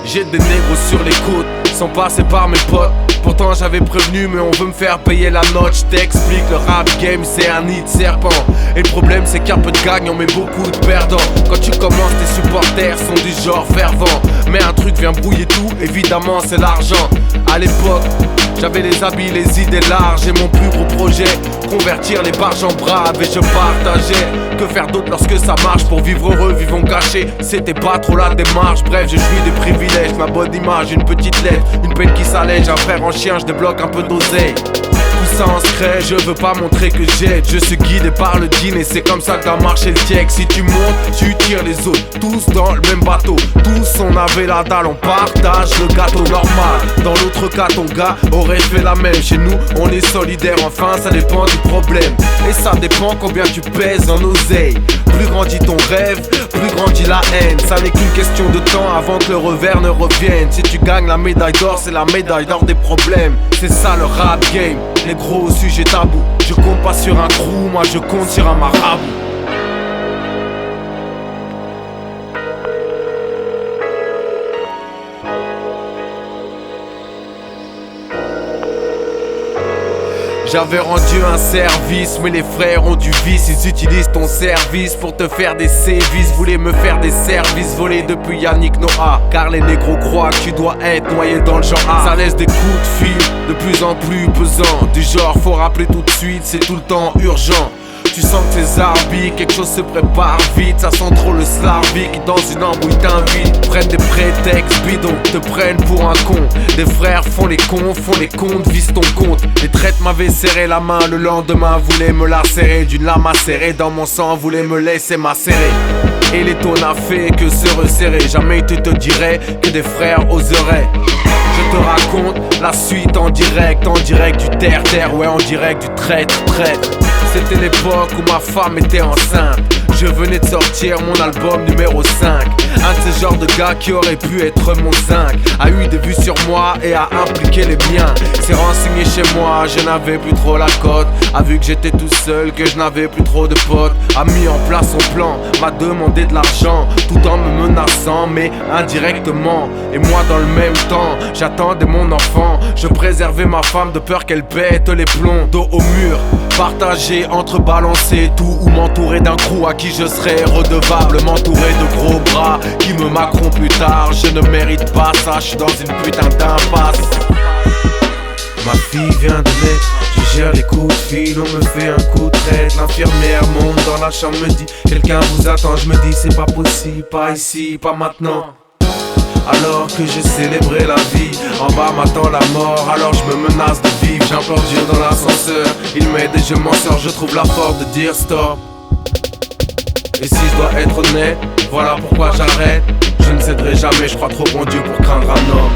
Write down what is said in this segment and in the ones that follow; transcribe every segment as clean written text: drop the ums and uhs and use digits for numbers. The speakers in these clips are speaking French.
J'ai des négros sur les côtes, sans passer par mes potes. Pourtant j'avais prévenu mais on veut me faire payer la note. J't'explique, le rap game c'est un nid de serpent. Et le problème c'est qu'il y a peu de gagnants mais beaucoup de perdants. Quand tu commences tes supporters sont du genre fervent. Mais un truc vient brouiller tout, évidemment c'est l'argent. À l'époque j'avais les habits, les idées larges. Et mon plus gros projet, convertir les barges en braves. Et je partageais, que faire d'autre lorsque ça marche. Pour vivre heureux, vivons cachés. C'était pas trop la démarche. Bref, je jouis des privilèges, ma bonne image, une petite lettre, une peine qui s'allège. Un frère en chien, je débloque un peu d'oseille. Tout ça en secret, je veux pas montrer que j'aide. Je suis guidé par le dîner, c'est comme ça que doit marcher le tiec. Si tu montes, tu tires les autres, tous dans le même bateau. Tous on avait la dalle, on partage le gâteau normal. Dans l'autre cas, ton gars aurait fait la même. Chez nous, on est solidaire, enfin ça dépend du problème. Et ça dépend combien tu pèses en oseille. Plus grandit ton rêve, plus grandit la haine. Ça n'est qu'une question de temps avant que le revers ne revienne. Si tu gagnes la médaille d'or, c'est la médaille d'or des problèmes. C'est ça le rap game, les gros sujets tabous. Je compte pas sur un crew, moi je compte sur un marabout. J'avais rendu un service, mais les frères ont du vice. Ils utilisent ton service pour te faire des sévices. Voulaient me faire des services volés depuis Yannick Noah. Car les négros croient que tu dois être noyé dans le genre A. Ça laisse des coups de fil de plus en plus pesants. Du genre faut rappeler tout de suite, c'est tout le temps urgent. Tu sens que tes arbitres, quelque chose se prépare vite. Ça sent trop le slarvie qui dans une embrouille t'invite. Prennent des prétextes bidons, te prennent pour un con. Des frères font les comptes, visent ton compte. Les traites m'avaient serré la main, le lendemain voulaient me la serrer. D'une lame acérée dans mon sang, voulaient me laisser macérer. Et les taux n'a fait que se resserrer. Jamais tu te dirais que des frères oseraient. Je te raconte la suite en direct du terre-terre, ouais en direct du traître. C'était l'époque où ma femme était enceinte. Je venais de sortir mon album numéro 5. Un de ces genres de gars qui aurait pu être mon zinc a eu des vues sur moi et a impliqué les miens. S'est renseigné chez moi, je n'avais plus trop la cote. A vu que j'étais tout seul, que je n'avais plus trop de potes. A mis en place son plan, m'a demandé de l'argent, tout en me menaçant mais indirectement. Et moi dans le même temps, j'attendais mon enfant. Je préservais ma femme de peur qu'elle pète les plombs. Dos au mur, partagé entre balancer tout ou m'entourer d'un crew à qui je serais redevable. M'entourer de gros bras qui me macront plus tard. Je ne mérite pas ça, je suis dans une putain d'impasse. Ma fille vient de naître, je gère les coups de fil, on me fait un coup de traite. L'infirmière monte dans la chambre, me dit quelqu'un vous attend. Je me dis c'est pas possible, pas ici, pas maintenant. Alors que j'ai célébré la vie, en bas m'attend la mort, alors je me menace de vivre. J'implore Dieu dans l'ascenseur, il m'aide et je m'en sors, je trouve la force de dire stop. Et si je dois être honnête, voilà pourquoi j'arrête. Je ne céderai jamais, je crois trop en Dieu pour craindre un homme.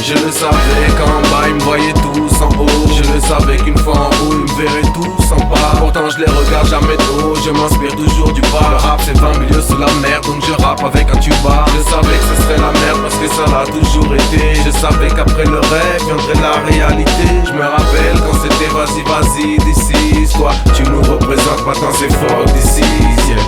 Je le savais qu'en bas ils me voyaient tous en haut. Je le savais qu'une fois en haut ils me verraient tous en bas. Pourtant je les regarde jamais trop, je m'inspire toujours du bas. Le rap c'est 20 milieux sous la mer, donc je rappe avec un tuba. Je savais que ce serait la merde parce que ça l'a toujours été. Je savais qu'après le rêve viendrait la réalité. Je me rappelle quand c'était vas-y, décide. Toi tu nous représentes, maintenant c'est fort d'ici, yeah.